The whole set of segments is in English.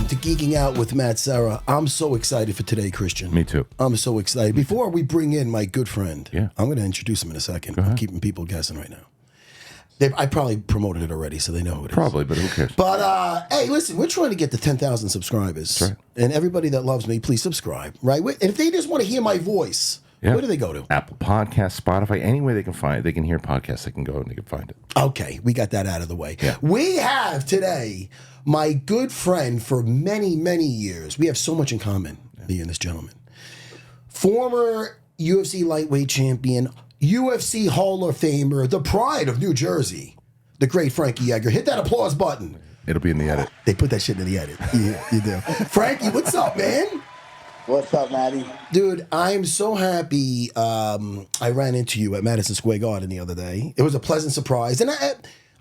Welcome to Geeking Out with Matt Serra. I'm so excited for today, Christian. Me too. I'm so excited. Before we bring in my good friend, Yeah. I'm going to introduce him in a second. I'm keeping people guessing right now. I probably promoted it already, so they know who it is. Probably, but who cares? But, hey, listen, we're trying to get to 10,000 subscribers. That's right. And everybody that loves me, please subscribe, right? And if they just want to hear my voice, where do they go to? Apple Podcasts, Spotify, any way they can find it. They can hear podcasts, they can go and they can find it. Okay, we got that out of the way. Yeah. We have today my good friend for many, many years. We have so much in common, me and this gentleman. Former UFC lightweight champion, UFC Hall of Famer, the pride of New Jersey, the great Frankie Edgar. Hit that applause button. It'll be in the edit. They put that shit in the edit. Yeah, you do. Frankie, what's up, man? What's up, Maddie? Dude, I'm so happy I ran into you at Madison Square Garden the other day. It was a pleasant surprise. And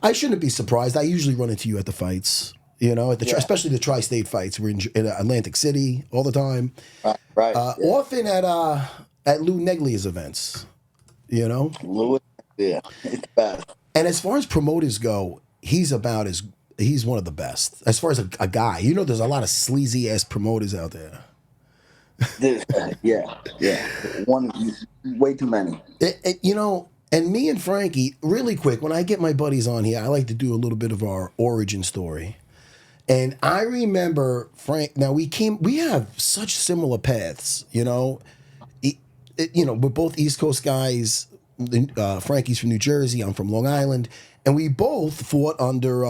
I shouldn't be surprised. I usually run into you at the fights, you know, especially the tri-state fights. We're in Atlantic City all the time. Right. Often at Lou Neglia's events, you know? Louis, it's best. And as far as promoters go, he's one of the best. As far as a guy, you know, there's a lot of sleazy ass promoters out there. Yeah. Way too many. You know, and me and Frankie, really quick, when I get my buddies on here, I like to do a little bit of our origin story. And I remember Frank. Now we have such similar paths, you know. We're both East Coast guys. Frankie's from New Jersey. I'm from Long Island, and we both fought under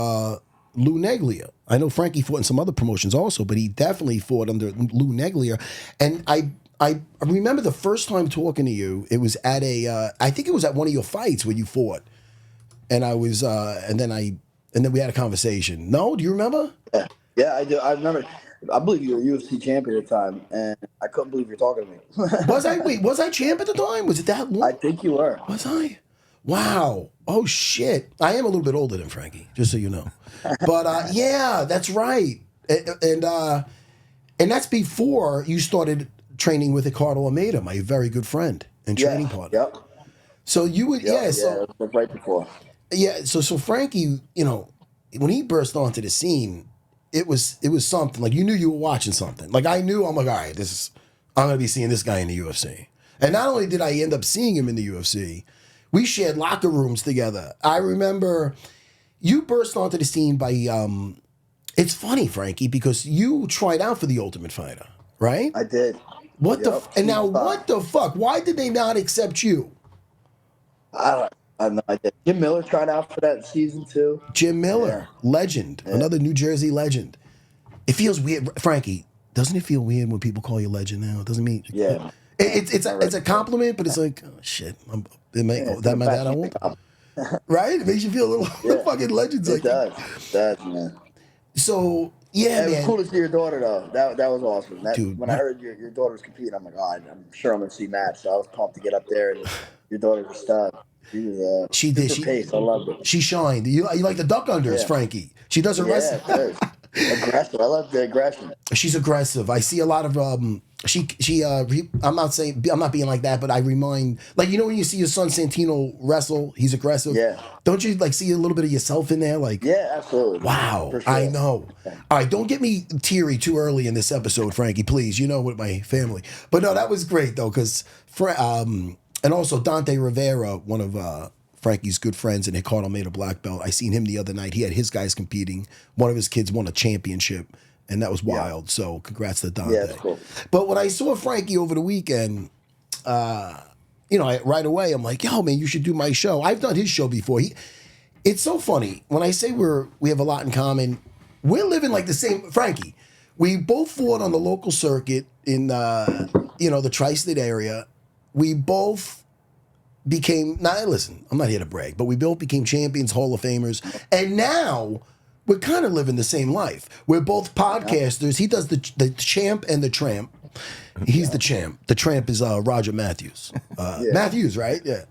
Lou Neglia. I know Frankie fought in some other promotions also, but he definitely fought under Lou Neglia. And I remember the first time talking to you. It was at I think it was at one of your fights where you fought, and I was, and then we had a conversation. No, do you remember? Yeah, I do. I remember. I believe you were UFC champion at the time, and I couldn't believe you're talking to me. Was I champ at the time? Was it that long? I think you were. Was I? Wow. Oh, shit. I am a little bit older than Frankie, just so you know. But, yeah, that's right. And that's before you started training with Ricardo Almeida, my very good friend and training partner. Yep. So you would, So it was right before. Yeah, so Frankie, you know, when he burst onto the scene, it was something. Like, you knew you were watching something. Like, I'm like, all right, I'm going to be seeing this guy in the UFC. And not only did I end up seeing him in the UFC, we shared locker rooms together. I remember you burst onto the scene by, it's funny, Frankie, because you tried out for the Ultimate Fighter, right? I did. What the fuck? Why did they not accept you? I don't know. I did. Jim Miller tried out for that season too. Jim Miller, legend, another New Jersey legend. It feels weird, Frankie. Doesn't it feel weird when people call you legend now? It doesn't mean it's a compliment, but it's like, oh, shit. That my dad old, right? It makes you feel a little fucking legends like that. It does, man. So yeah, it was cool to see your daughter though. That was awesome. Dude, when I heard your daughter was competing, I'm like, I'm sure I'm gonna see Matt. So I was pumped to get up there, and your daughter was stud. She did. Pace. I loved it. She shined. You like the duck unders, Frankie. She does her wrestling. Aggressive. I love the aggression. She's aggressive. I see a lot of I'm not being like that, but I remind, like, you know, when you see your son Santino wrestle, he's aggressive. Yeah. Don't you like see a little bit of yourself in there? Like, yeah, absolutely. Wow. For sure. I know. Okay. All right, don't get me teary too early in this episode, Frankie, please. You know, with my family. But no, that was great though, because and also Dante Rivera, one of Frankie's good friends, and Ricardo made a black belt. I seen him the other night. He had his guys competing. One of his kids won a championship, and that was wild. So congrats to Dante. Yeah, that's cool. But when I saw Frankie over the weekend, right away I'm like, yo, man, you should do my show. I've done his show before. It's so funny when I say we have a lot in common. We're living like the same. Frankie, we both fought on the local circuit in the tri-state area. We both became, listen, I'm not here to brag, but we both became champions, Hall of Famers, and now we're kind of living the same life. We're both podcasters. He does the champ and the tramp. He's the champ. The tramp is Roger Matthews. Matthews, right? Yeah.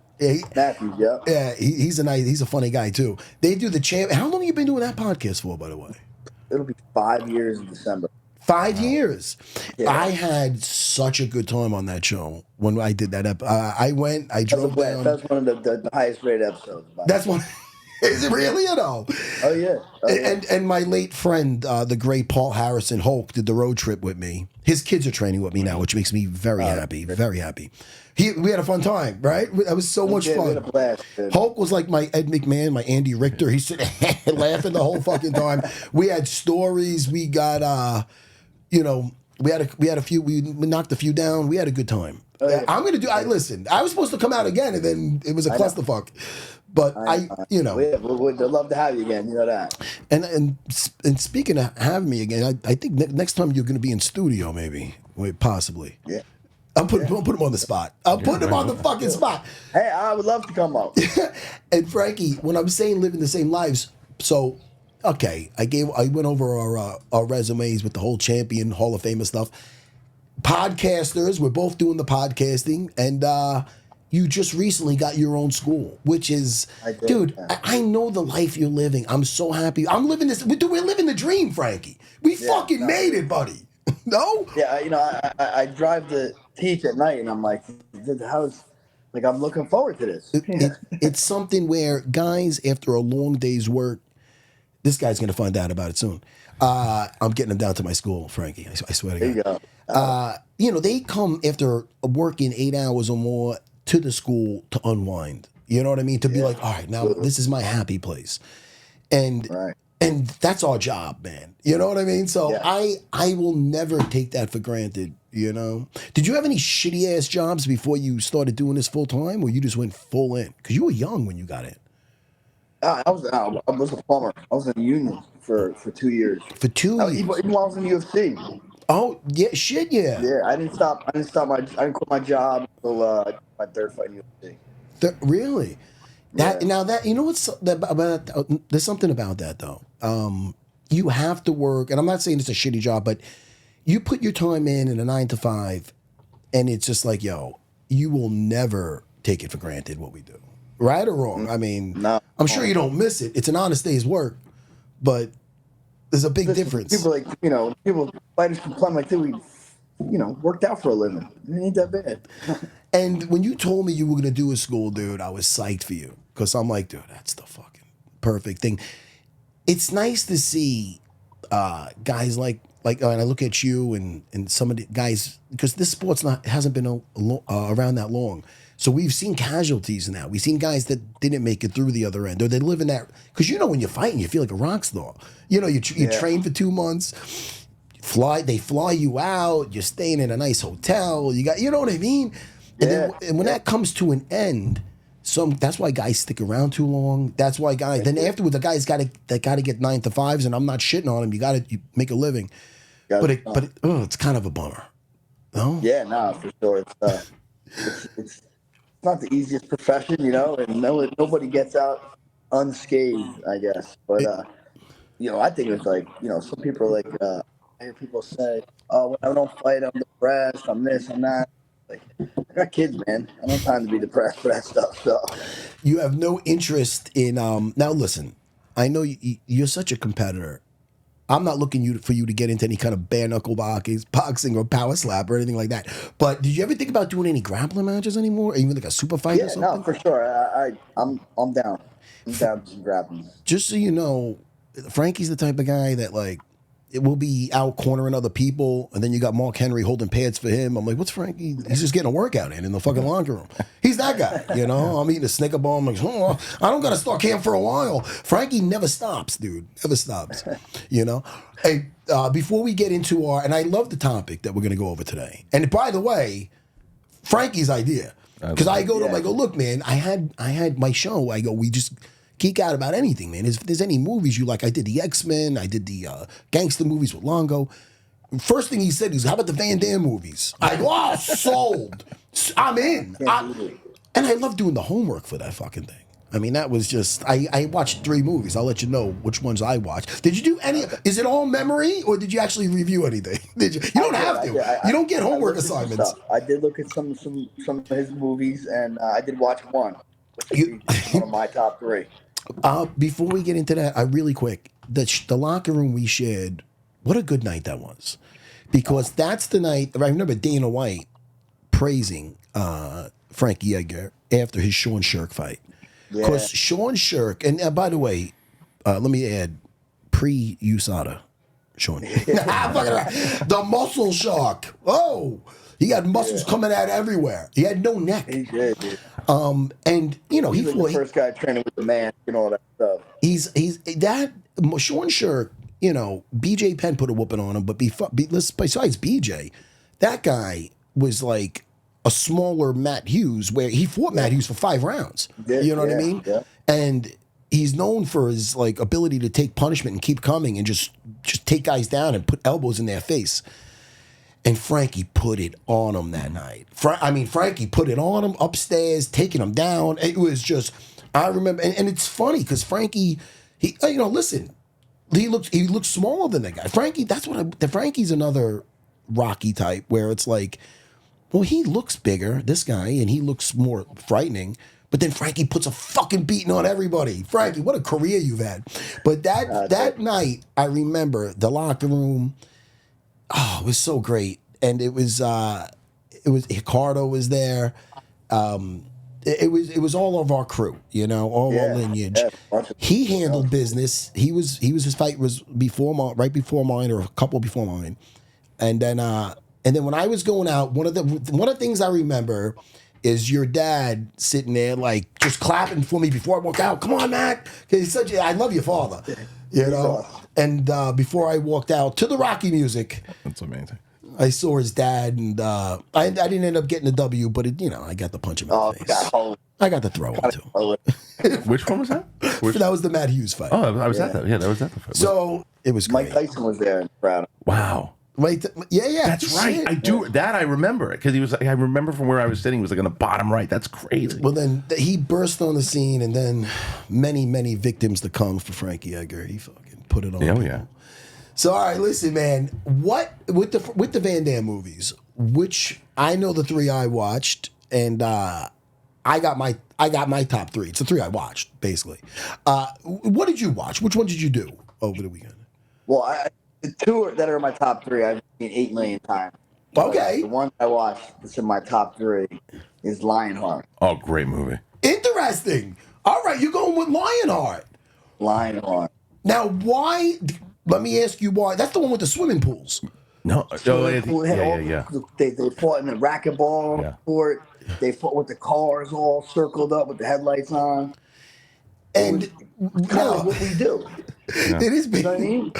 Matthews, yeah. Yeah, he's a funny guy too. They do the champ. How long have you been doing that podcast for, by the way? It'll be 5 years in December. 5 years. Yeah. I had such a good time on that show when I did that. I drove down. That's one of the highest rated episodes. That's one. Is it really? You know? Oh yeah. And my late friend, the great Paul Harrison Hulk, did the road trip with me. His kids are training with me now, which makes me very happy. Very happy. We had a fun time, right? That was so much fun. We had a blast, Hulk was like my Ed McMahon, my Andy Richter. He's sitting laughing the whole fucking time. We had stories. We got, we had a few. We knocked a few down. We had a good time. Oh, yeah. I'm gonna do. Listen. I was supposed to come out again, and then it was a clusterfuck. But we'd love to have you again. You know that. And speaking of having me again, I think next time you're going to be in studio, maybe, possibly. Yeah. I'll put him on the spot. I'll put him on the fucking spot. Hey, I would love to come up. And Frankie, when I'm saying living the same lives, so okay, I went over our resumes with the whole champion Hall of Famer stuff. Podcasters, we're both doing the podcasting, and you just recently got your own school, which is, dude, I know the life you're living. I'm so happy. I'm living this. We're living the dream, Frankie. We fucking made it, buddy. No? Yeah, I drive to teach at night, and I'm like, I'm looking forward to this. It's something where guys, after a long day's work, this guy's going to find out about it soon. I'm getting them down to my school, Frankie. I swear to God. There you you go. They come after working 8 hours or more to the school to unwind. You know what I mean? To be like, all right, now this is my happy place. And that's our job, man. You know what I mean? So I will never take that for granted, you know? Did you have any shitty ass jobs before you started doing this full time, or you just went full in? Because you were young when you got in. I was a plumber. I was in the union for 2 years. For 2 years? Even while I was in UFC. Oh, yeah, shit, yeah. Yeah, I didn't quit my job until my third fight in UFC. Really? Now that, you know what's about, there's something about that though. You have to work, and I'm not saying it's a shitty job, but you put your time in a 9 to 5, and it's just like, yo, you will never take it for granted what we do. Right or wrong? I mean, no. I'm sure you don't miss it. It's an honest day's work, but there's a big difference. People fighters complain like we, worked out for a living. It ain't that bad. And when you told me you were going to do a school, dude, I was psyched for you. Because I'm like, dude, that's the fucking perfect thing. It's nice to see guys like and I look at you and some of the guys, because this sport's hasn't been around that long. So we've seen casualties in that. We've seen guys that didn't make it through the other end, or they live in that. Because when you're fighting, you feel like a rock star. You train for 2 months, they fly you out, you're staying in a nice hotel, you know what I mean? And then when that comes to an end, that's why guys stick around too long. That's why then afterwards the guys got to get 9 to 5s, and I'm not shitting on them. You make a living, but it's kind of a bummer. No? Yeah, no, for sure. It's not the easiest profession, and nobody gets out unscathed, I guess. But I think it's like, some people are like, I hear people say, "Oh, when I don't fight, I'm depressed. I'm this, I'm that." Like, I got kids, man. I don't have time to be depressed for that stuff. So you have no interest in. Now, listen. I know you're such a competitor. I'm not looking for you to get into any kind of bare knuckle boxing or power slap or anything like that. But did you ever think about doing any grappling matches anymore, or even like a super fight or something? Yeah, no, for sure. I'm down. I'm down to some grappling. Just so you know, Frankie's the type of guy that it will be out cornering other people, and then you got Mark Henry holding pads for him. I'm like, what's Frankie? He's just getting a workout in the fucking locker room. He's that guy, I'm eating a Snicker bar. I'm like, I don't got to start camp for a while. Frankie never stops, dude. Never stops, Hey, before we get into and I love the topic that we're going to go over today. And by the way, Frankie's idea. Because I go to him, I go, look, man, I had my show. I go, we just geek out about anything, man. If there's any movies you like, I did the X-Men, I did the gangster movies with Longo. First thing he said is, how about the Van Damme movies? I go, oh, sold. I'm in. And I love doing the homework for that fucking thing. I mean, that was just, I watched 3 movies. I'll let you know which ones I watched. Did you do any, is it all memory, or did you actually review anything? Did you? You don't have to. You don't get homework assignments. I did look at some of his movies, and I did watch one, which is one of my top 3. Before we get into that, really quick, the locker room we shared, what a good night that was. Because that's the night, I remember Dana White praising Frankie Edgar after his Sean Shirk fight. Because Sean Shirk, and by the way, let me add, pre-USADA, Sean. The muscle shark. Oh, he had muscles coming out everywhere. He had no neck. He did, dude. And you know, He was the first guy training with the mask and all that stuff. He's that Sean Shirk. You know, BJ Penn put a whooping on him, but besides BJ, that guy was like a smaller Matt Hughes, where he fought Matt Hughes for 5 rounds. You know what I mean? Yeah. And he's known for his like ability to take punishment and keep coming and just take guys down and put elbows in their face. And Frankie put it on him that night. Frankie put it on him upstairs, taking him down. It was just, I remember, and it's funny because Frankie, listen, he looks smaller than that guy. Frankie, Frankie's another Rocky type where it's like, well, he looks bigger, this guy, and he looks more frightening. But then Frankie puts a fucking beating on everybody. Frankie, what a career you've had. But that night, I remember the locker room. Oh, it was so great, and it was Ricardo was there. It was all of our crew, all our lineage. He handled business. His fight was right before mine, or a couple before mine, and then when I was going out, one of the things I remember is your dad sitting there like just clapping for me before I walk out. Come on, Matt, because I love your father, And before I walked out to the Rocky music, that's amazing. I saw his dad, and I didn't end up getting the W, but I got to punch him in the face. I got to throw him too. Which one was that? That was the Matt Hughes fight. Oh, I was at that. Yeah, that was at the fight. So it was great. Mike Tyson was there and proud. Wow. Yeah. That's right. Shit. I do that. I remember it because I remember from where I was sitting. He was like on the bottom right. That's crazy. Well, then he burst on the scene, and then many victims to come for Frankie Edgar. He fucking put it on. Oh yeah. So all right, listen, man. What with the Van Damme movies? Which I know the 3 I watched, and I got my top 3. It's the 3 I watched basically. What did you watch? Which one did you do over the weekend? Well, the 2 that are in my top 3, I've seen 8 million times. Okay. The one I watched that's in my top 3 is Lionheart. Oh, great movie. Interesting. All right, you're going with Lionheart. Lionheart. Now, why? Let me ask you why. That's the one with the swimming pools. No. Yeah. They fought in the racquetball court. They fought with the cars all circled up with the headlights on. And kind of what we do. Yeah. It is big. You know what I mean?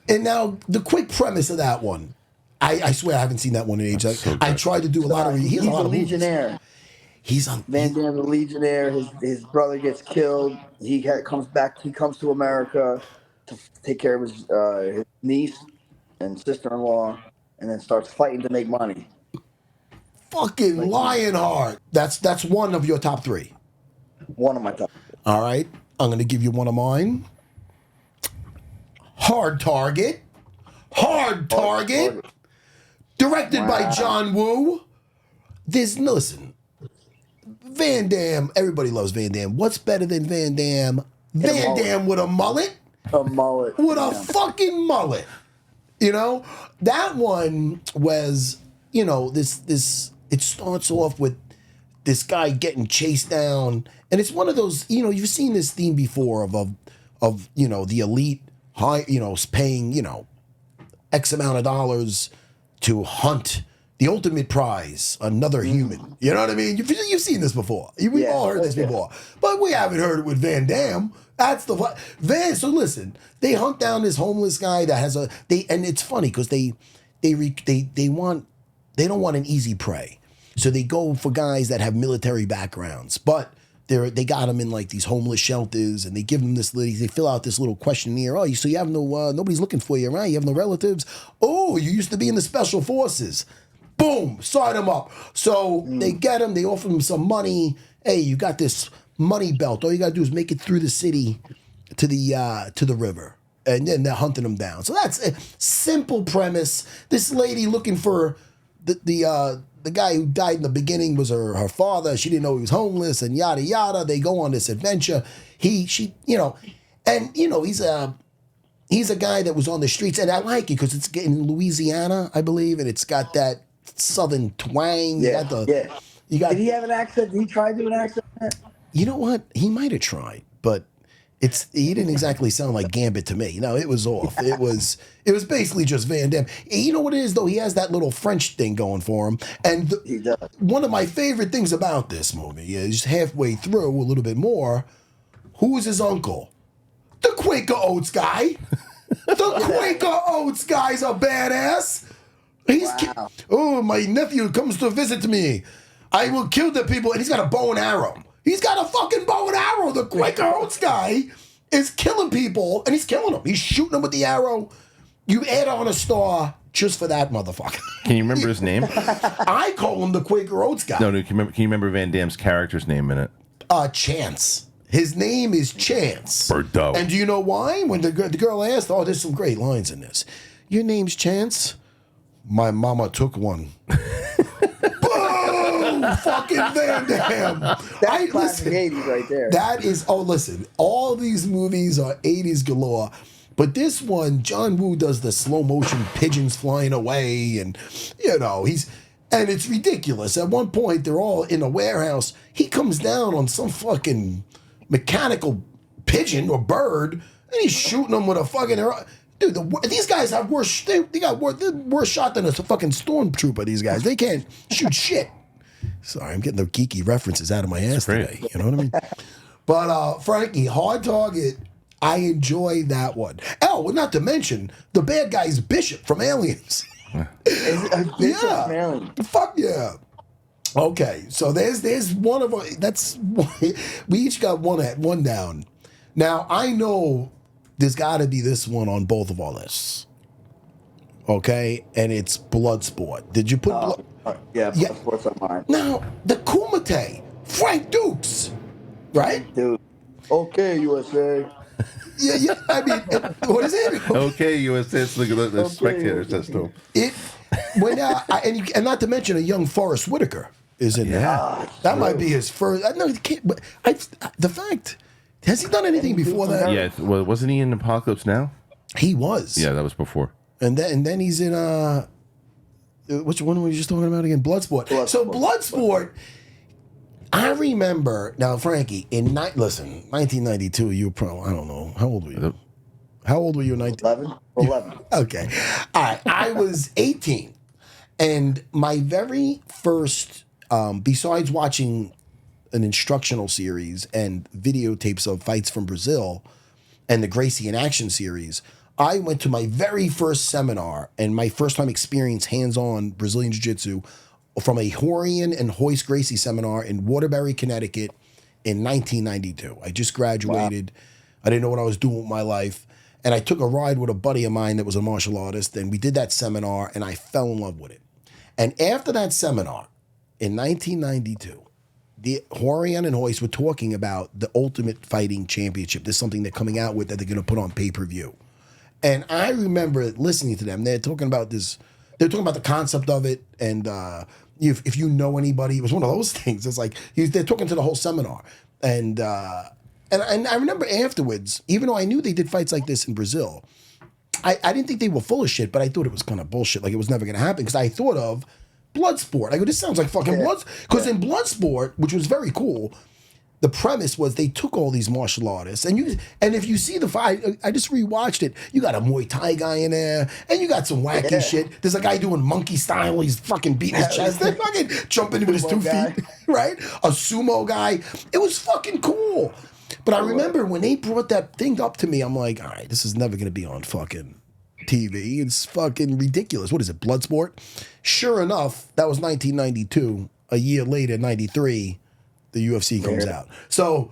And now the quick premise of that one, I swear I haven't seen that one in age. I tried to do a lot of. He's a legionnaire. Van Damme's a legionnaire. His brother gets killed. He comes back. He comes to America to take care of his niece and sister-in-law, and then starts fighting to make money. Fucking Lionheart. That's one of your top 3. One of my top 3. All right, I'm going to give you one of mine. Hard Target. Directed by John Woo. Listen, Van Damme, everybody loves Van Damme. What's better than Van Damme? Van Damme with a mullet? A mullet. With a fucking mullet. That one was, this it starts off with this guy getting chased down. And it's one of those, you've seen this theme before of the elite high, paying, X amount of dollars to hunt the ultimate prize, another human. You know what I mean? You've seen this before. We've all heard this before. But we haven't heard it with Van Damme. That's so listen, they hunt down this homeless guy that has and it's funny because they don't want an easy prey. So they go for guys that have military backgrounds, but they got them in like these homeless shelters, and they give them they fill out this little questionnaire. Oh, so you have nobody's looking for you, right? You have no relatives. Oh, you used to be in the special forces. Boom, sign them up. So they get them. They offer them some money. Hey, you got this money belt. All you gotta do is make it through the city to the river, and then they're hunting them down. So that's a simple premise. This lady looking for the guy who died in the beginning was her father. She didn't know he was homeless, and yada yada. They go on this adventure. He's a guy that was on the streets, and I like it because it's in Louisiana, I believe, and it's got that southern twang. Did he have an accent? Did he try to do an accent? You know what? He might have tried, but he didn't exactly sound like Gambit to me. No, it was off. It was basically just Van Damme. You know what it is though? He has that little French thing going for him. And He does. one of my favorite things about this movie is halfway through, a little bit more, who is his uncle? The Quaker Oats guy. The Quaker Oats guy's a badass. Oh, my nephew comes to visit me. I will kill the people, and he's got a bow and arrow. He's got a fucking bow and arrow. The Quaker Oats guy is killing people, and he's killing them. He's shooting them with the arrow. You add on a star just for that motherfucker. Can you remember his name? I call him the Quaker Oats guy. No, can you remember Van Damme's character's name in it? Chance. His name is Chance. Bordeaux. And do you know why? When the girl asked, oh, there's some great lines in this. Your name's Chance? My mama took one. Boom! Fucking Van Damme. That's classic 80s right there. That is, listen, all these movies are 80s galore. But this one, John Woo does the slow motion pigeons flying away, and and it's ridiculous. At one point, they're all in a warehouse. He comes down on some fucking mechanical pigeon or bird, and he's shooting them with a fucking arrow. Dude, these guys have worse. They got worse shot than a fucking stormtrooper. These guys, they can't shoot shit. Sorry, I'm getting the geeky references out of my ass today. You know what I mean? But Frankie, Hard Target. I enjoy that one. Oh, well, not to mention the bad guy's Bishop from Aliens. Yeah. Fuck yeah. Okay, so there's one of we each got one down. Now I know there's got to be this one on both of our lists. Okay, and it's Bloodsport. Did you put? Bloodsport's on mine. Now the Kumite, Frank Dukes, right? Dude. Okay, USA. Yeah. I mean, what is it? Okay, USA. Look at the spectator system. And not to mention a young Forrest Whitaker is in there. That might be his first. I know he can't. But the fact, has he done anything before that? Yeah. Well, wasn't he in Apocalypse Now? He was. Yeah, that was before. And then he's in which one were we just talking about again? Bloodsport. So Bloodsport. I remember now, Frankie. 1992. You probably, I don't know, how old were you? How old were you in 11. Okay. All right. I was 18. And my very first, besides watching an instructional series and videotapes of fights from Brazil and the Gracie in Action series, I went to my very first seminar and my first time experience hands-on Brazilian Jiu-Jitsu from a Horian and Hoist Gracie seminar in Waterbury, Connecticut in 1992. I just graduated. Wow. I didn't know what I was doing with my life. And I took a ride with a buddy of mine that was a martial artist, and we did that seminar, and I fell in love with it. And after that seminar, in 1992, the Horian and Hoist were talking about the Ultimate Fighting Championship. There's something they're coming out with that they're going to put on pay-per-view. And I remember listening to them. They're talking about this. They're talking about the concept of it, and if you know anybody, it was one of those things. It's like they're talking to the whole seminar, and I remember afterwards, even though I knew they did fights like this in Brazil, I didn't think they were full of shit, but I thought it was kind of bullshit. Like it was never going to happen because I thought of Bloodsport. I go, this sounds like fucking Blood. Because in Bloodsport, which was very cool, the premise was they took all these martial artists, and if you see the fight, I just rewatched it. You got a Muay Thai guy in there, and you got some wacky shit. There's a guy doing monkey style. He's fucking beating his chest. They're fucking jumping with his 2 feet, right? A sumo guy. It was fucking cool. But I remember when they brought that thing up to me, I'm like, all right, this is never going to be on fucking TV. It's fucking ridiculous. What is it, Bloodsport? Sure enough, that was 1992. A year later, 93, the UFC comes out. So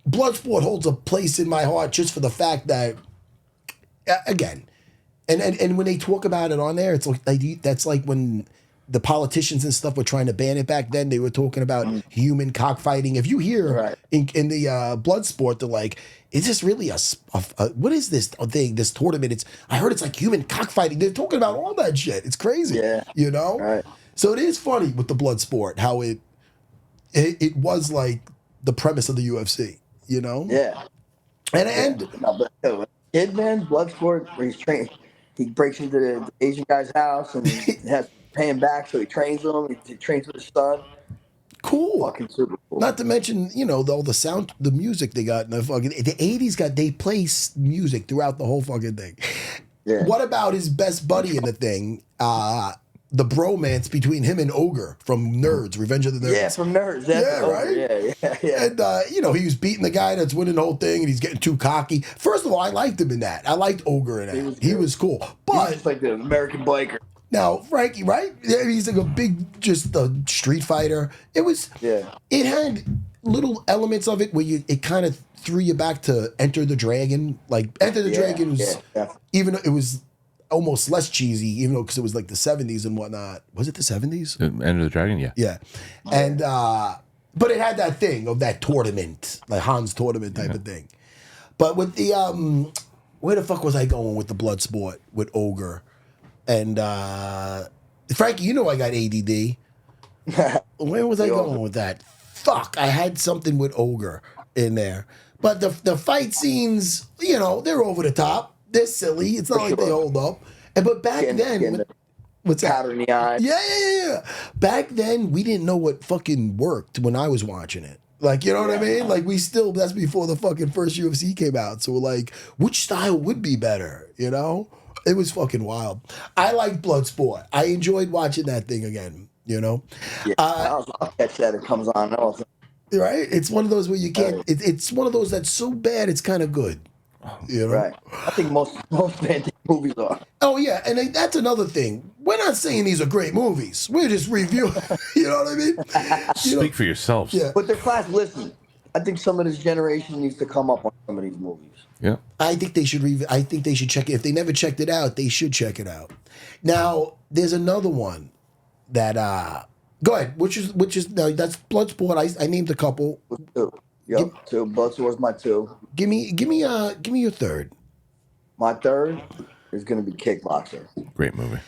Bloodsport holds a place in my heart just for the fact that, again, and when they talk about it on there, it's like that's like when the politicians and stuff were trying to ban it back then. They were talking about human cockfighting. If you hear in the Bloodsport, they're like, is this really a what is this thing, this tournament? I heard it's like human cockfighting. They're talking about all that shit. It's crazy, you know? Right. So it is funny with the Bloodsport, how it was like the premise of the UFC, you know? Yeah. And Kidman, Bloodsport, where he breaks into the Asian guy's house and he has to pay him back, so he trains him. He trains with his son. Cool. Fucking super cool. Not to mention, all the sound, the music they got in the fucking the 80s they play music throughout the whole fucking thing. Yeah. What about his best buddy in the thing? The bromance between him and Ogre from Nerds, Revenge of the Nerds. Yeah, from Nerds. That's right? Yeah. And, he was beating the guy that's winning the whole thing, and he's getting too cocky. First of all, I liked him in that. I liked Ogre in that. He was cool. But he's like the American biker. now, Frankie, right? Yeah, he's like a big, just a street fighter. It had little elements of it where it kind of threw you back to Enter the Dragon. Like, Enter the Dragon was, even though it was almost less cheesy, even though because it was like the 70s and whatnot. Was it the 70s? Enter the Dragon, yeah. Yeah. And, but it had that thing of that tournament, like Han's tournament type of thing. But with the, where the fuck was I going with the blood sport with Ogre? And, Frankie, I got ADD. Where was I going with that? Fuck, I had something with Ogre in there. But the fight scenes, they're over the top. They're silly. It's not like they hold up. But back then, what's that? Powder in the eye. Yeah. Back then, we didn't know what fucking worked when I was watching it. Like, you know what I mean? Like, that's before the fucking first UFC came out. So we're like, which style would be better? It was fucking wild. I like Bloodsport. I enjoyed watching that thing again, Yeah, I'll catch that. It comes on. Right? It's one of those where you can't, it's one of those that's so bad, it's kind of good. Right. I think most Van Damme movies are. Oh, yeah. And that's another thing. We're not saying these are great movies. We're just reviewing. You know what I mean? Speak for yourselves. Yeah. But they're class. Listen, I think some of this generation needs to come up on some of these movies. Yeah. I think they should check it. If they never checked it out, they should check it out. Now, there's another one that go ahead. Which is now that's Bloodsport. I named a couple. Two. Yep. Two. Bloodsport's my two. Give me your third. My third is gonna be Kickboxer. Great movie.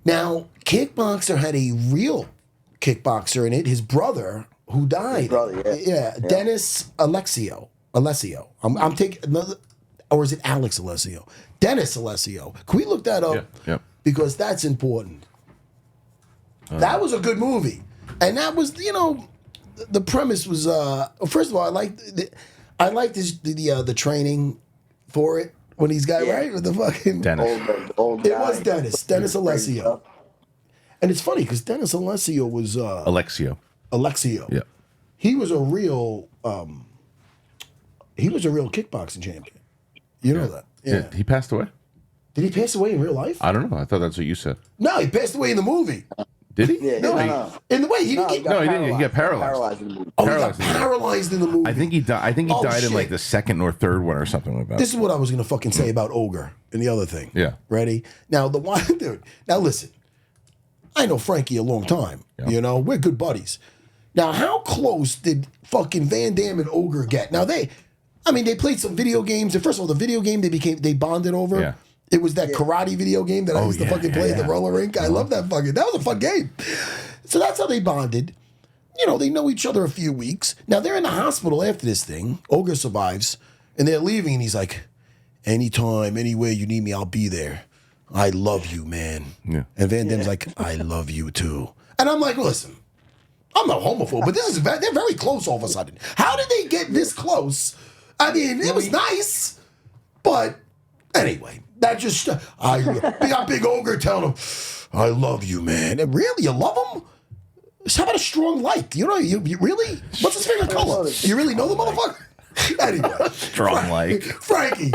Now, Kickboxer had a real kickboxer in it. His brother who died. His brother, yeah. Dennis Alessio. I'm taking another, or is it Alex Alessio? Dennis Alessio. Can we look that up? Yeah. Because that's important. That was a good movie, and that was the premise was first of all I liked the training for it when he's got right with the fucking Dennis. Old guy. It was Dennis Alessio, and it's funny because Dennis Alessio was Alexio. Yeah, he was a real kickboxing champion. You know that? Yeah. He passed away? Did he pass away in real life? I don't know. I thought that's what you said. No, he passed away in the movie. Did he? Yeah, No. In the way he didn't get. No, he didn't. He got paralyzed. Paralyzed in the movie. Oh, he got paralyzed in the movie. I think he died. I think he died in like shit. the second or third one or something like that. This is what I was gonna fucking say about Ogre and the other thing. Yeah. Ready? Now the one dude. Now listen. I know Frankie a long time. Yeah. We're good buddies. Now, how close did fucking Van Damme and Ogre get? Now they played some video games. And first of all, the video game they bonded over. Yeah. It was that karate video game that I used to fucking play at the roller rink. I love that fucking. That was a fun game. So that's how they bonded. They know each other a few weeks. Now they're in the hospital after this thing. Ogre survives, and they're leaving, and he's like, "Anytime, anywhere you need me, I'll be there. I love you, man." Yeah. And Van Damme's like, "I love you too." And I'm like, "Listen, I'm not homophobe, but they're very close all of a sudden. How did they get this close? I mean, it was nice, but anyway." That just, I got big Ogre telling him, "I love you, man." And really, you love him? How about a strong like? You really? What's his favorite color? You really know the motherfucker? Anyway. Strong like. Frankie,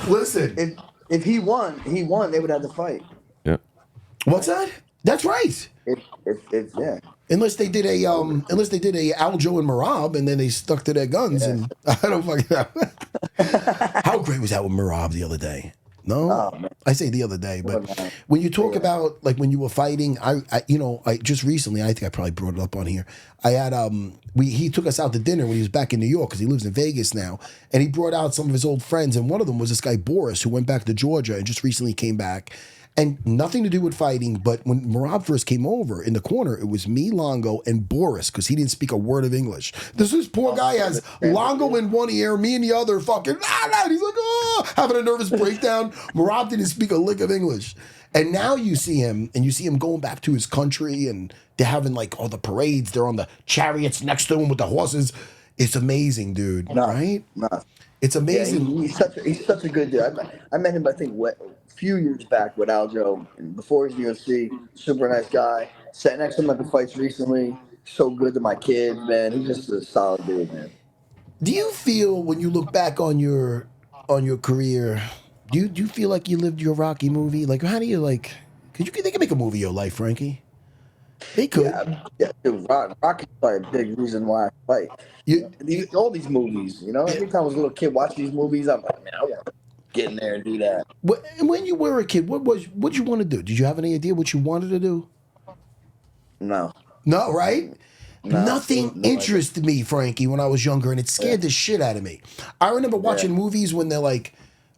listen. If he won, they would have to fight. Yeah. What's that? That's right. Yeah. Unless they did a Aljo and Marab, and then they stuck to their guns, and I don't fucking know. How great was that with Marab the other day? No, I say the other day, but when you talk about like when you were fighting, I just recently, I think I probably brought it up on here. I had he took us out to dinner when he was back in New York because he lives in Vegas now, and he brought out some of his old friends, and one of them was this guy Boris who went back to Georgia and just recently came back, And nothing to do with fighting, but when Marab first came over in the corner, it was me, Longo, and Boris, because he didn't speak a word of English. This poor guy has Longo in one ear, me in the other, fucking, and he's like, oh, having a nervous breakdown. Marab didn't speak a lick of English. And now you see him, and you see him going back to his country, and they're having like all the parades. They're on the chariots next to him with the horses. It's amazing, dude, right? No. It's amazing. Yeah, he's such a good dude. I met him, I think, a few years back with Aljo, and before he's in UFC. Super nice guy. Sat next to him at the fights recently. So good to my kids, man. He's just a solid dude, man. Do you feel when you look back on your career, do you feel like you lived your Rocky movie? Like, how do you like? Cause they can make a movie of your life, Frankie. They could. Yeah, dude, Rocky's probably a big reason why I fight. All these movies, every time I was a little kid watching these movies, I'm like, man, I want to get in there and do that. When you were a kid, what you want to do? Did you have any idea what you wanted to do? No. No, right? No, Nothing interested me, Frankie, when I was younger, and it scared the shit out of me. I remember watching movies when they're like,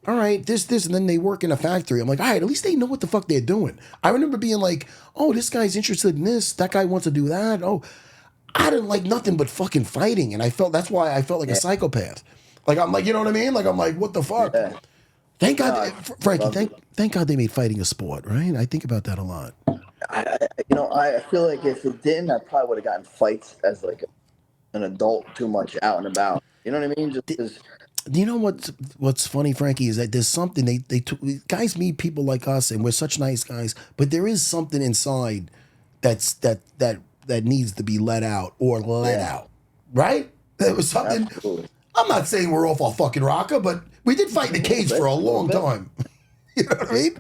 all right, this, and then they work in a factory. I'm like, all right, at least they know what the fuck they're doing. I remember being like, oh, this guy's interested in this. That guy wants to do that. Oh, I didn't like nothing but fucking fighting. And that's why I felt like a psychopath. Like, I'm like, you know what I mean? Like, I'm like, what the fuck? Yeah. Thank God, Frankie, thank God they made fighting a sport, right? I think about that a lot. I feel like if it didn't, I probably would have gotten fights as like an adult too much out and about. You know what I mean? Just because. You know what's funny, Frankie, is that there's something guys meet people like us, and we're such nice guys, but there is something inside that needs to be let out or let out, right? There was something. Absolutely. I'm not saying we're off our fucking rocker, but we did fight in the cage for a long time. You know what I mean?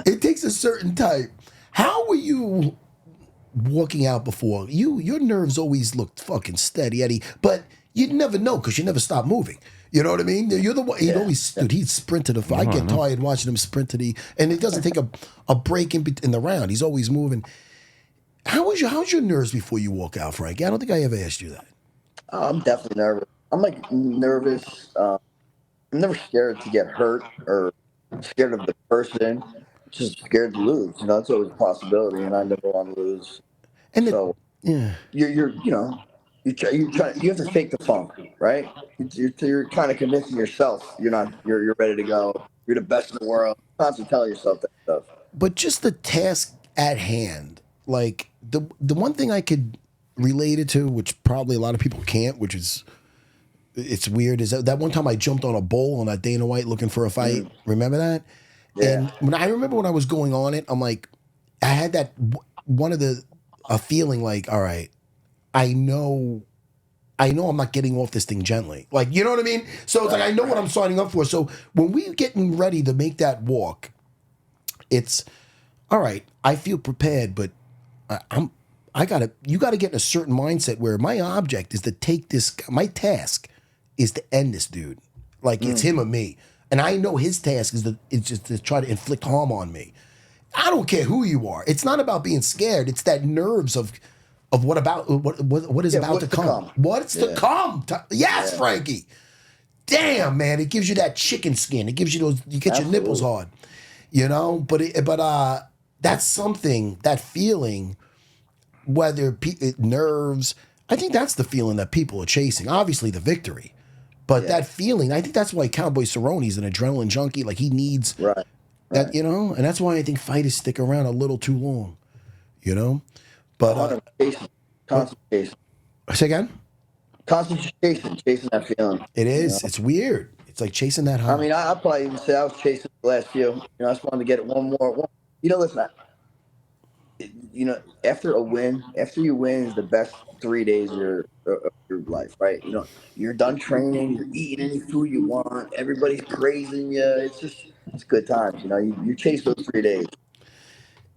It takes a certain type. How were you walking out before? Your nerves always looked fucking steady, Eddie, but you'd never know because you never stopped moving. You know what I mean? You're the one. He'd always, dude. He'd sprint to the fight. I get tired watching him sprint to and it doesn't take a break in the round. He's always moving. How's your nerves before you walk out, Frankie? I don't think I ever asked you that. I'm definitely nervous. I'm like nervous. I'm never scared to get hurt or scared of the person. Just scared to lose. It's always a possibility, and I never want to lose. And you have to fake the funk, right? You're kind of convincing yourself you're ready to go. You're the best in the world. Constantly tell yourself that stuff. But just the task at hand, like the one thing I could relate it to, which probably a lot of people can't, which is it's weird, is that one time I jumped on a bull on that Dana White looking for a fight. Remember that? Yeah. And I remember when I was going on it, I'm like, I had that a feeling like, all right, I know I'm not getting off this thing gently. Like, you know what I mean? So it's like, I know what I'm signing up for. So when we're getting ready to make that walk, it's, all right, I feel prepared, but you gotta get in a certain mindset where my object is to take this, my task is to end this dude. Like, it's him or me. And I know his task is just to try to inflict harm on me. I don't care who you are. It's not about being scared. It's that nerves of what is about to come. What's to come? Yes, Frankie. Damn, man, it gives you that chicken skin. It gives you you get your nipples hard. But that's something, that feeling, whether nerves, I think that's the feeling that people are chasing. Obviously the victory. But that feeling, I think that's why Cowboy Cerrone's an adrenaline junkie. Like, he needs that, and that's why I think fighters stick around a little too long, But concentration. Say again? Concentration, chasing that feeling. It is. It's weird. It's like chasing that high. I mean, I'll probably even say I was chasing the last few. I just wanted to get it one more. Listen, after you win is the best 3 days of your life, right? You're done training, you're eating any food you want, everybody's praising you. It's good times, you chase those 3 days.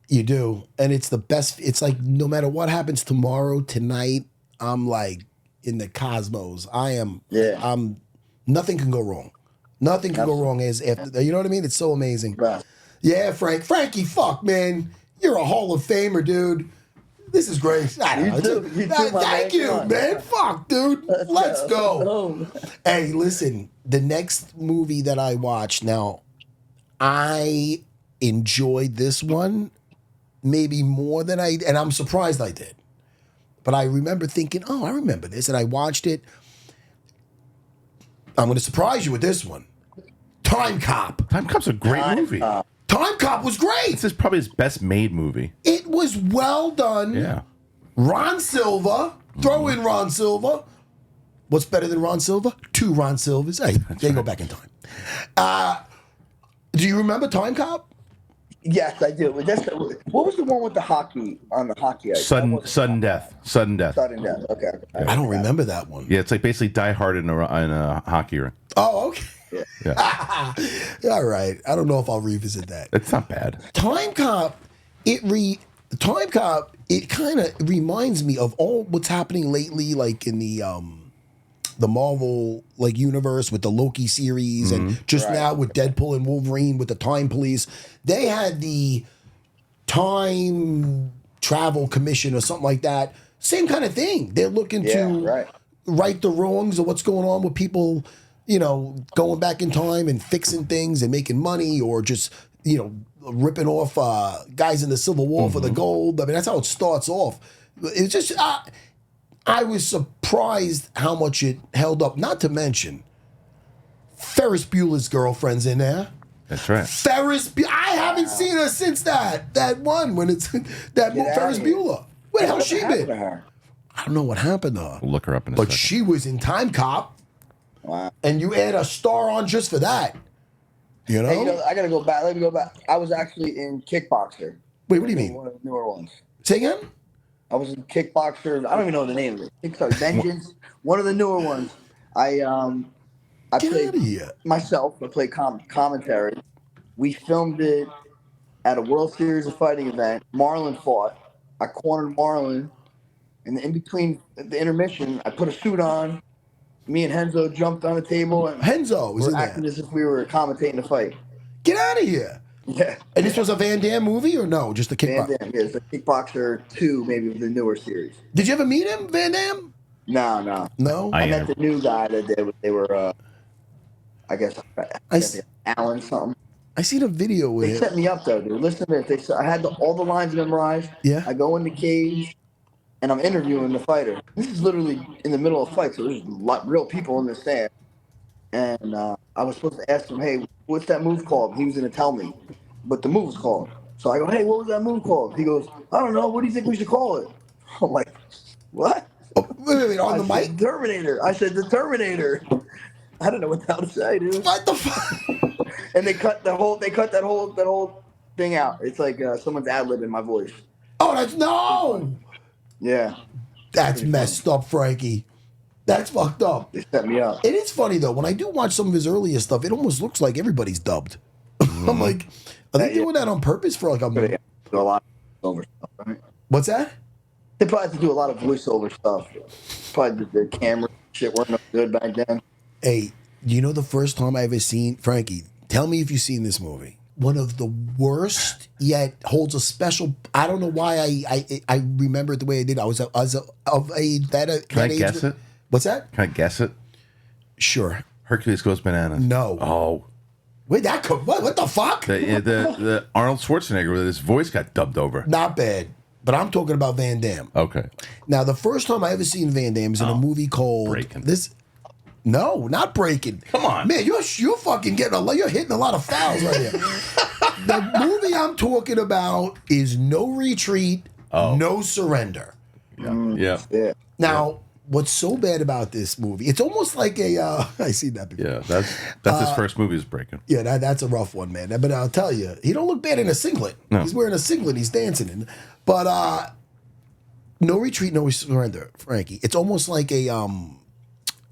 You do. And it's the best. It's like, no matter what happens tomorrow, tonight, I'm like in the cosmos. I'm nothing can go wrong. Nothing can go wrong after, you know what I mean? It's so amazing. Right. Yeah, Frankie, fuck, man. You're a Hall of Famer, dude. This is great. You too, thank you, man. Fuck, dude. Let's go. Hey, listen, the next movie that I watch now, I enjoyed this one maybe more than and I'm surprised I did. But I remember thinking, oh, I remember this, and I watched it. I'm going to surprise you with this one. Time Cop. Time Cop's a great movie. Time Cop was great. This is probably his best made movie. It was well done. Yeah. Ron Silva. Throw in Ron Silva. What's better than Ron Silva? 2 Ron Silvas. Hey, they go back in time. Do you remember Time Cop? Yes, I do. What was the one with the hockey on the hockey ice? Sudden death. Sudden death. Sudden death. Okay. I don't remember that one. Yeah, it's like basically Die Hard in a hockey ring. Oh, okay. Yeah. All right. I don't know if I'll revisit that. It's not bad. Time Cop, it kind of reminds me of all what's happening lately, like in the Marvel universe with the Loki series, and just now with Deadpool and Wolverine with the Time Police. They had the Time Travel Commission or something like that. Same kind of thing. They're looking to right the wrongs of what's going on with people, going back in time and fixing things and making money, or just, ripping off guys in the Civil War for the gold. I mean, that's how it starts off. It's just, I was surprised how much it held up. Not to mention, Ferris Bueller's girlfriend's in there. That's right. I haven't seen her since that one when it's that Ferris Bueller. Where the hell she been? I don't know what happened to her. We'll look her up in a but second. She was in Time Cop. Wow. And you add a star on just for that. You know? Hey, I gotta go back. Let me go back. I was actually in Kickboxer. Wait, what do you mean? One of the newer ones. Say again? I was in Kickboxer. I don't even know the name of it. Kickboxer Vengeance. One of the newer ones. I Get played out of here. myself. I played commentary. We filmed it at a World Series of Fighting event. Marlon fought. I cornered Marlon. And in between the intermission, I put a suit on. Me and Henzo jumped on the table. And Henzo was in there. acting as if we were commentating the fight. Get out of here. Yeah. And this was a Van Damme movie or no? Just a Van Kickboxer? Damme. Yeah, it's a Kickboxer 2, maybe of the newer series. Did you ever meet him, Van Damme? No. No? I met the new guy that they were, I guess Alan something. I seen a video with They him. set me up though, dude. Listen to this. I had all the lines memorized. Yeah. I go in the cage, and I'm interviewing the fighter. This is literally in the middle of a fight, so there's real people in the stand. And I was supposed to ask him, hey, what's that move called? He was going to tell me, but the move was called. So I go, hey, what was that move called? He goes, I don't know. What do you think we should call it? I'm like, what? Oh, wait, on the mic? Terminator. I said, the Terminator. I don't know what the hell to say, dude. What the fuck? And they cut that whole thing out. It's like someone's ad-libbing my voice. Oh, that's no. Yeah. That's messed up, Frankie. That's fucked up. They set me up. It is funny though. When I do watch some of his earlier stuff, it almost looks like everybody's dubbed. I'm like, are they doing that on purpose for like a? They do a lot of voiceover stuff, right? What's that? They probably have to do a lot of voiceover stuff. Probably the camera shit weren't no good back then. Hey, you know the first time I ever seen Frankie? Tell me if you've seen this movie. One of the worst, yet holds a special. I don't know why I remember it the way I did. I was of age that. Can I guess it? What's that? Can I guess it? Sure. Hercules Goes Bananas. No. Oh. Wait, that could what the fuck? The Arnold Schwarzenegger with his voice got dubbed over. Not bad, but I'm talking about Van Damme. Okay. Now, the first time I ever seen Van Damme is in a movie called Breaking. No, not Breaking. Come on, man, you're fucking you're hitting a lot of fouls right here. The movie I'm talking about is No Retreat, No Surrender. Yeah. Now, what's so bad about this movie? It's almost like a. I seen that before. Yeah, that's his first movie is Breaking. Yeah, that's a rough one, man. But I'll tell you, he don't look bad in a singlet. No. He's wearing a singlet. He's dancing in. But No Retreat, No Surrender, Frankie. It's almost like a.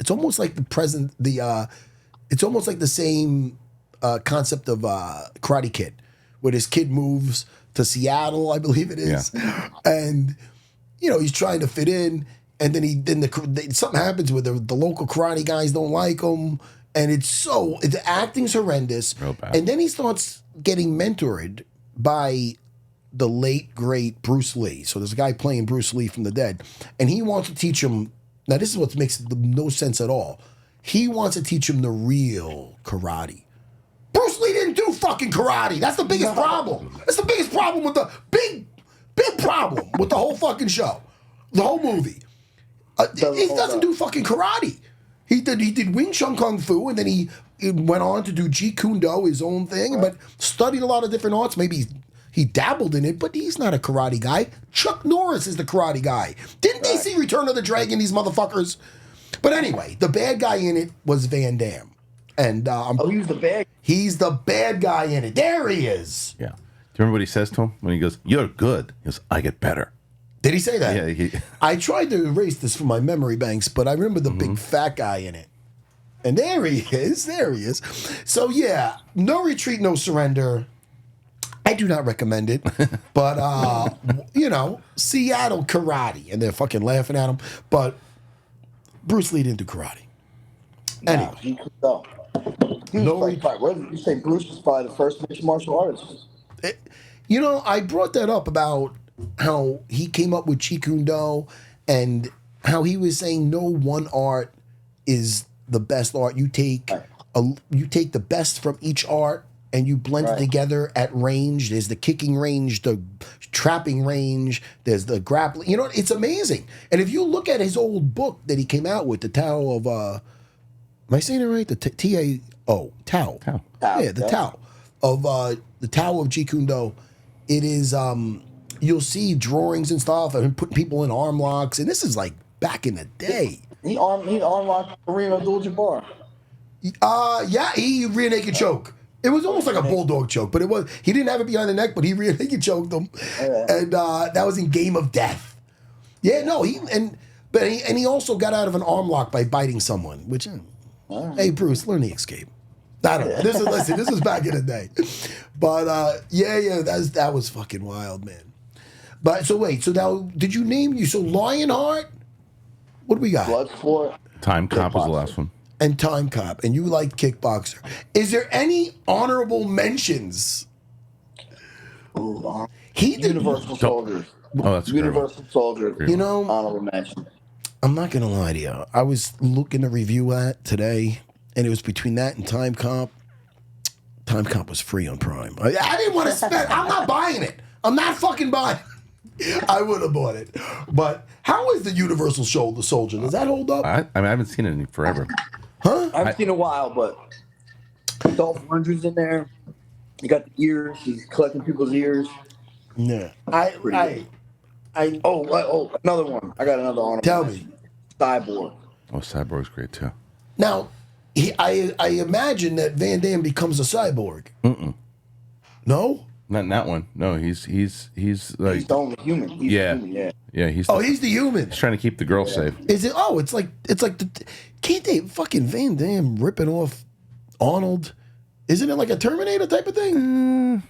It's almost like the present. It's almost like the same concept of Karate Kid, where this kid moves to Seattle, I believe it is, and he's trying to fit in. And then something happens with the local karate guys don't like him, and the acting's horrendous. Real bad. And then he starts getting mentored by the late great Bruce Lee. So there's a guy playing Bruce Lee from the dead, and he wants to teach him. Now this is what makes no sense at all. He wants to teach him the real karate. Bruce Lee didn't do fucking karate. That's the biggest problem. That's the biggest problem with the big problem with the whole fucking show, the whole movie. He doesn't do fucking karate. He did Wing Chun Kung Fu, and then he went on to do Jeet Kune Do, his own thing, but studied a lot of different arts. Maybe he dabbled in it, but he's not a karate guy. Chuck Norris is the karate guy. Didn't they see Return of the Dragon, these motherfuckers? But anyway, the bad guy in it was Van Damme. And he was the bad. He's the bad guy in it. There he is. Yeah. Do you remember what he says to him when he goes, "You're good"? He goes, "I get better." Did he say that? Yeah. I tried to erase this from my memory banks, but I remember the big fat guy in it. And there he is. There he is. So yeah, No Retreat, No Surrender. I do not recommend it. But Seattle karate, and they're fucking laughing at him. But Bruce Lee didn't do karate. Anyway. No. You say Bruce was probably the first mixed martial artist. I brought that up about how he came up with Jeet Kune Do and how he was saying no one art is the best art. You take the best from each art and you blend it together at range. There's the kicking range, the trapping range, there's the grappling. It's amazing. And if you look at his old book that he came out with, the Tao of am I saying it right? The T-A-O. Tao. Yeah, the Tao of the Tao of Jeet Kune Do. It is you'll see drawings and stuff and putting people in arm locks, and this is like back in the day. He arm locked Kareem Abdul-Jabbar. Yeah, he rear naked choke. It was almost like a bulldog choke, but he didn't have it behind the neck, but he rear naked choked him, and that was in Game of Death. Yeah, no, he also got out of an arm lock by biting someone. Which, hey Bruce, learn the escape. I don't know. This is back in the day, but that was fucking wild, man. But so now did you name Lionheart? What do we got? Bloodsport. Time Cop was the last one. And Time Cop, and you like Kickboxer. Is there any honorable mentions? He did Universal Soldier. Oh, that's Universal Soldier. Honorable mention. I'm not gonna lie to you. I was looking to review that today, and it was between that and Time Cop. Time Cop was free on Prime. I didn't want to spend. I'm not buying it. I'm not fucking buying it. I would have bought it. But how is the Universal Soldier? Does that hold up? I haven't seen it in forever. Huh? I haven't seen it in a while, but Dolph Lundgren's in there. You got the ears. He's collecting people's ears. Yeah. Another one. I got another honorable Tell mention. me. Cyborg. Oh, Cyborg's great too. Now, I imagine that Van Damme becomes a cyborg. No? Not in that one. No, he's like He's the only human. He's the human, yeah. Yeah, he's He's the human. He's trying to keep the girl safe. Is it? Oh, it's like can't they fucking Van Damme ripping off Arnold? Isn't it like a Terminator type of thing?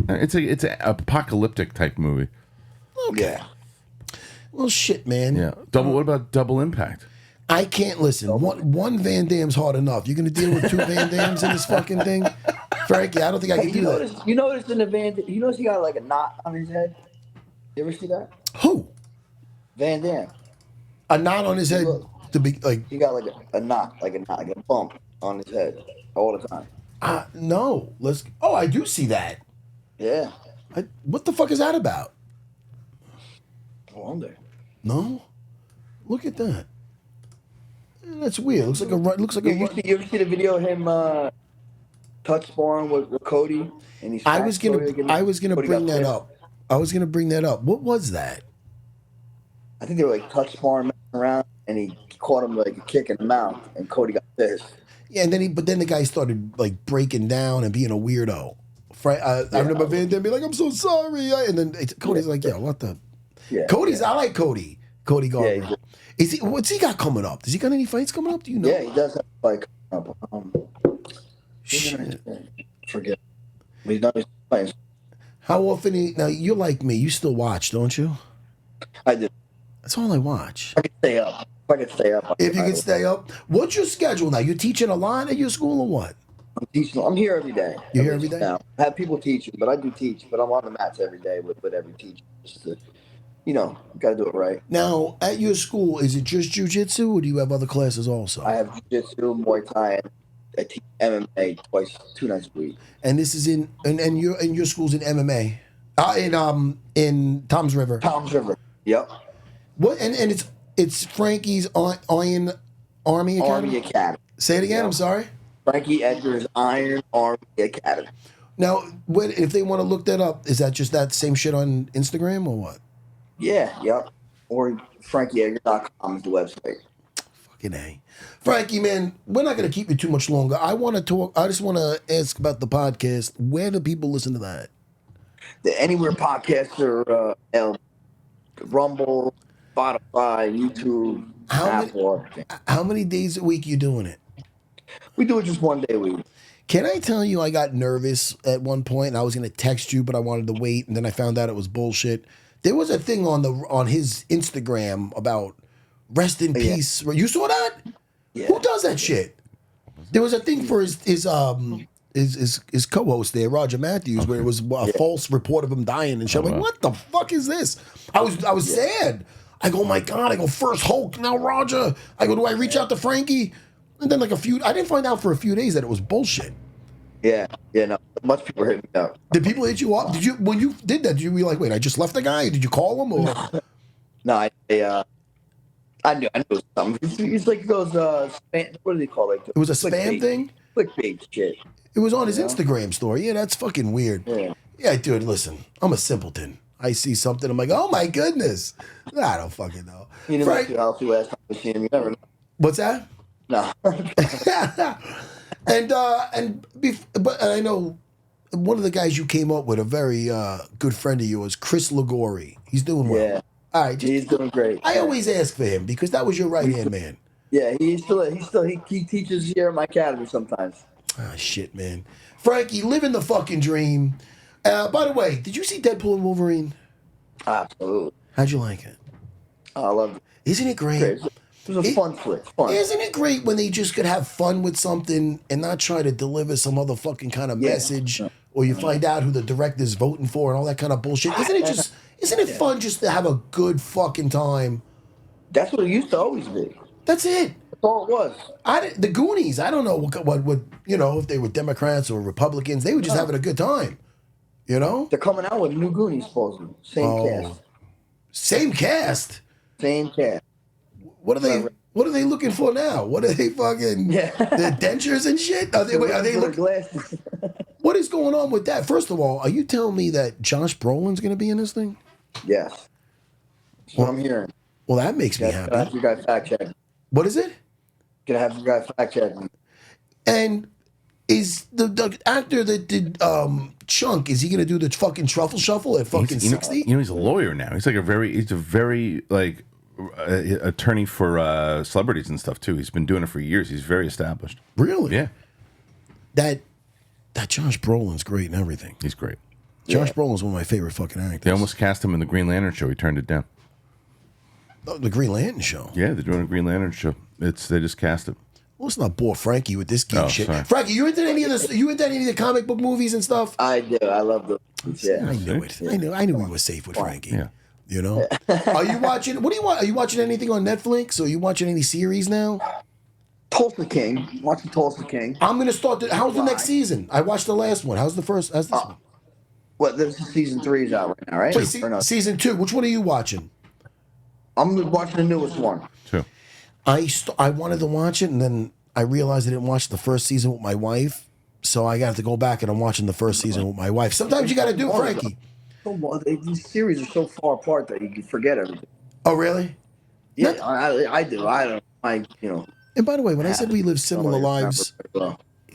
It's an apocalyptic type movie. Okay. Yeah. Well, shit, man. Yeah. What about Double Impact? I can't listen. One Van Damme's hard enough. You gonna deal with two Van Dammes in this fucking thing? Frankie, I don't think I can do that. You notice in the Van, you notice he got like a knot on his head? You ever see that? Who? Van Damme. A knot on his head to be like. He got like a knot, like a bump on his head all the time. No. I do see that. Yeah. What the fuck is that about? I wonder. No. Look at that. That's weird. Looks like a. You ever see the video of him touch sparring with Cody? And he's I was gonna bring that up. I was gonna bring that up. What was that? I think they were like touch sparring, messing around, and he caught him like a kick in the mouth, and Cody got pissed. Yeah, and then the guy started like breaking down and being a weirdo. I remember Van Damme being like, "I'm so sorry," and then Cody's like, "Yeah, what the?" Yeah, I like Cody. Cody Gardner. Yeah, what's he got coming up? Does he got any fights coming up? Do you know? Yeah, he does have a fight coming up. Shit. Forget. But he's not playing. How often? Now you're like me. You still watch, don't you? I do. That's all I watch. I can stay up. If you can stay up, what's your schedule now? You teaching a lot at your school or what? I'm teaching. I'm here every day. You're here every day? Now. I have people teaching, but I do teach. But I'm on the mats every day with every teacher. Just to, got to do it right. Now, at your school, is it just jiu-jitsu or do you have other classes also? I have jiu-jitsu, Muay Thai, I teach MMA twice, 2 nights a week. And this is in and your school's in MMA. In Tom's River. Tom's River. Yep. What and it's Frankie's Iron Army Academy? Army Academy. Say it again, Yep. I'm sorry. Frankie Edgar's Iron Army Academy. Now, if they want to look that up, is that just that same shit on Instagram or what? Yeah, yep. Or FrankieEdgar.com is the website. Fucking A. Frankie, man, we're not going to keep you too much longer. I just want to ask about the podcast. Where do people listen to that? The Anywhere podcasts are Rumble, Spotify, YouTube, Apple. How many days a week you doing it? We do it just 1 day a week. Can I tell you I got nervous at one point and I was going to text you, but I wanted to wait, and then I found out it was bullshit. There was a thing on his Instagram about rest in peace. You saw that? Yeah. Who does that shit? There was a thing for his co-host there, Roger Matthews, where it was a false report of him dying and shit. I'm like, what the fuck is this? I was sad. I go, oh my God. I go, first Hulk, now Roger. I go, do I reach out to Frankie? And then I didn't find out for a few days that it was bullshit. Yeah, no. Much people hit me up. Did people hit you up? When you did that, did you be like, wait, I just left the guy? Did you call him? Or? No, I knew something. He's like those spam, what do they call it? It was a spam thing? Clickbait shit. It was on his Instagram story. Yeah, that's fucking weird. Yeah, dude, listen, I'm a simpleton. I see something, I'm like, oh my goodness. I don't fucking know. You didn't look too healthy last time I seen him. You never know. What's that? No. But I know one of the guys you came up with, a very good friend of yours, Chris Ligori. He's doing well. Yeah. All right, He's doing great. I always ask for him because that was your right hand man. Yeah, he teaches here at my academy sometimes. Ah, shit, man. Frankie, living the fucking dream. By the way, did you see Deadpool and Wolverine? Absolutely. How'd you like it? I love it. Isn't it great? It was a fun flick. Fun. Isn't it great when they just could have fun with something and not try to deliver some other fucking kind of message, or you find out who the director's voting for and all that kind of bullshit? Isn't it fun just to have a good fucking time? That's what it used to always be. That's it. That's all it was. The Goonies, I don't know what if they were Democrats or Republicans, they were just having a good time. You know? They're coming out with new Goonies, supposedly. Same cast. Same cast? Same cast. What are they looking for now? What are they fucking the dentures and shit? Are they looking glasses? What is going on with that? First of all, are you telling me that Josh Brolin's going to be in this thing? Yes. That's what I'm hearing. Well, that makes me happy. Gonna have you guys fact check. What is it? Gonna have you guys fact check. And is the actor that did Chunk, is he going to do the fucking truffle shuffle at fucking 60? He's a lawyer now. He's a very like attorney for celebrities and stuff too. He's been doing it for years. He's very established. Really? Yeah. That Josh Brolin's great and everything. He's great. Josh Brolin's one of my favorite fucking actors. They almost cast him in the Green Lantern show. He turned it down. Oh, the Green Lantern show? Yeah, they're doing a Green Lantern show. They just cast it. Well, let's not bore Frankie with this geek shit. Sorry. Frankie, you into any of this? You into any of the comic book movies and stuff? I do. I love those. Yeah. I knew it. I knew we were safe with Frankie. Yeah. You know? Are you watching? What do you want? Are you watching anything on Netflix? Or are you watching any series now? Tulsa King. Watching Tulsa King. I'm gonna start. How's the next season? I watched the last one. How's the first? How's this one? What? This is season 3 is out right now, right? Wait, season 2. Which one are you watching? I'm watching the newest one. Two. I wanted to watch it, and then I realized I didn't watch the first season with my wife, so I got to go back and I'm watching the first season with my wife. Sometimes you got to do it, Frankie. These series are so far apart that you can forget everything. Oh, really? Yeah, I do. I don't. And by the way, when I said we live similar lives,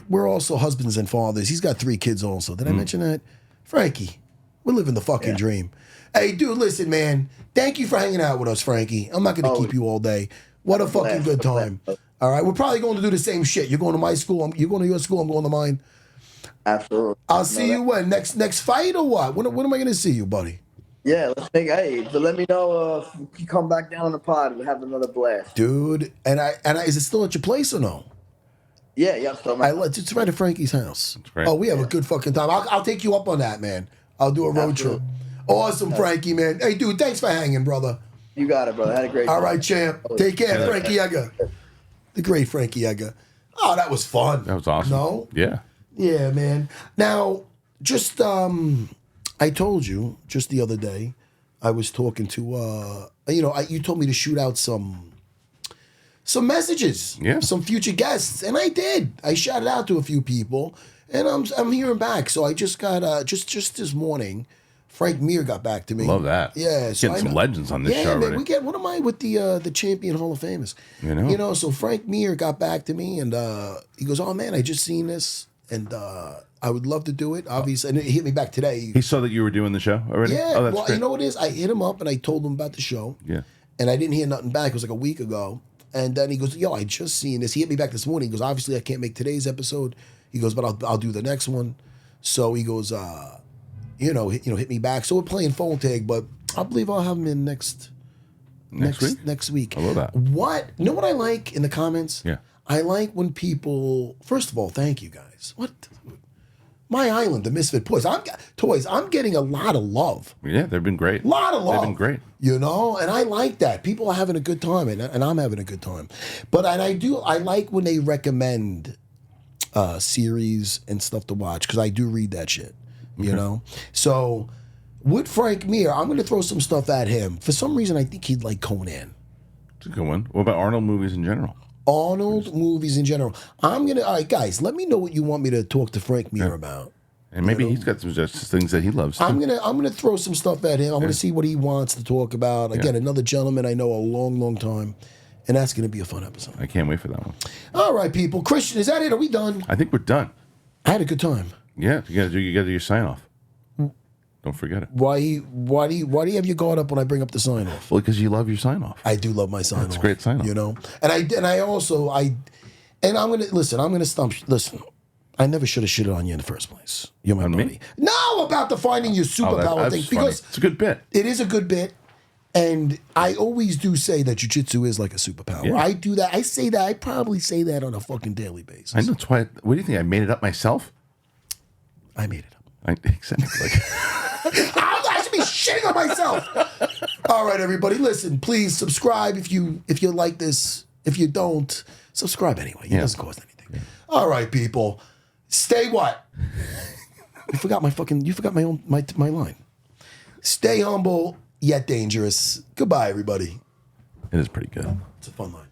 we're also husbands and fathers. He's got 3 kids also. Did I mention that? Frankie, we're living the fucking dream. Hey, dude, listen, man. Thank you for hanging out with us, Frankie. I'm not going to keep you all day. What a fucking good time. All right, we're probably going to do the same shit. You're going to my school. You're going to your school. I'm going to mine. Absolutely. I'll see you when? Next fight or what? When am I going to see you, buddy? Yeah, let's think. Hey, but let me know if you come back down on the pod and have another blast. Dude, and is it still at your place or no? Yeah. So it's right at Frankie's house. Great. Oh, we have a good fucking time. I'll take you up on that, man. I'll do a road trip. Awesome, Frankie, man. Hey, dude, thanks for hanging, brother. You got it, brother. Had a great time. All right, champ. Take care, Frankie Edgar. The great Frankie Edgar. Oh, that was fun. That was awesome. No? Yeah. Yeah, man. Now, just I told you just the other day, I was talking to you told me to shoot out some messages, some future guests, and I did. I shouted out to a few people, and I'm hearing back. So I just got just this morning, Frank Mir got back to me. Love that. Yeah, so getting some legends on this show man, already. we get. What am I with the champion Hall of Famers? You know. So Frank Mir got back to me, and he goes, "Oh man, I just seen this, and I would love to do it." Obviously, and he hit me back today. He saw that you were doing the show already? Yeah. Oh, that's well, great. you know what it is? I hit him up and I told him about the show. Yeah. And I didn't hear nothing back. It was like a week ago. And then he goes, "Yo, I just seen this." He hit me back this morning. He goes, "Obviously, I can't make today's episode." He goes, "But I'll do the next one." So he goes, hit me back. So we're playing phone tag, but I believe I'll have him in next week. Next week. I love that. You know what I like in the comments? Yeah. I like when people. First of all, thank you guys. What? My Island, the Misfit Toys. I'm getting a lot of love. Yeah, they've been great. A lot of love. They've been great. You know, and I like that. People are having a good time, and I'm having a good time. But I like when they recommend series and stuff to watch, because I do read that shit. You know? So with Frank Mir, I'm going to throw some stuff at him. For some reason, I think he'd like Conan. It's a good one. What about Arnold movies in general? Arnold movies in general. All right, guys, let me know what you want me to talk to Frank Mir about. And maybe he's got some just things that he loves too. I'm gonna throw some stuff at him. I'm gonna see what he wants to talk about. Again, another gentleman I know a long, long time, and that's gonna be a fun episode. I can't wait for that one. All right, people. Christian, is that it? Are we done? I think we're done. I had a good time. Yeah, you gotta do your sign off. Don't forget it. Why do you have your guard up when I bring up the sign off? Well, because you love your sign off. I do love my sign off. It's a great sign off. You know, and I'm gonna stump. Listen, I never should have shitted on you in the first place. You're my buddy. Me? No, about the finding your superpower that's thing, funny. because It's a good bit. it is a good bit. And I always do say that jiu-jitsu is like a superpower. Yeah. I do that. I say that. I probably say that on a fucking daily basis. I know. That's why. What do you think? I made it up myself? I made it up. Exactly. I should be shitting on myself. All right, everybody, listen. Please subscribe if you like this. If you don't, subscribe anyway. It doesn't cost anything. Yeah. All right, people. Stay what? You forgot my line. Stay humble yet dangerous. Goodbye, everybody. It is pretty good. It's a fun line.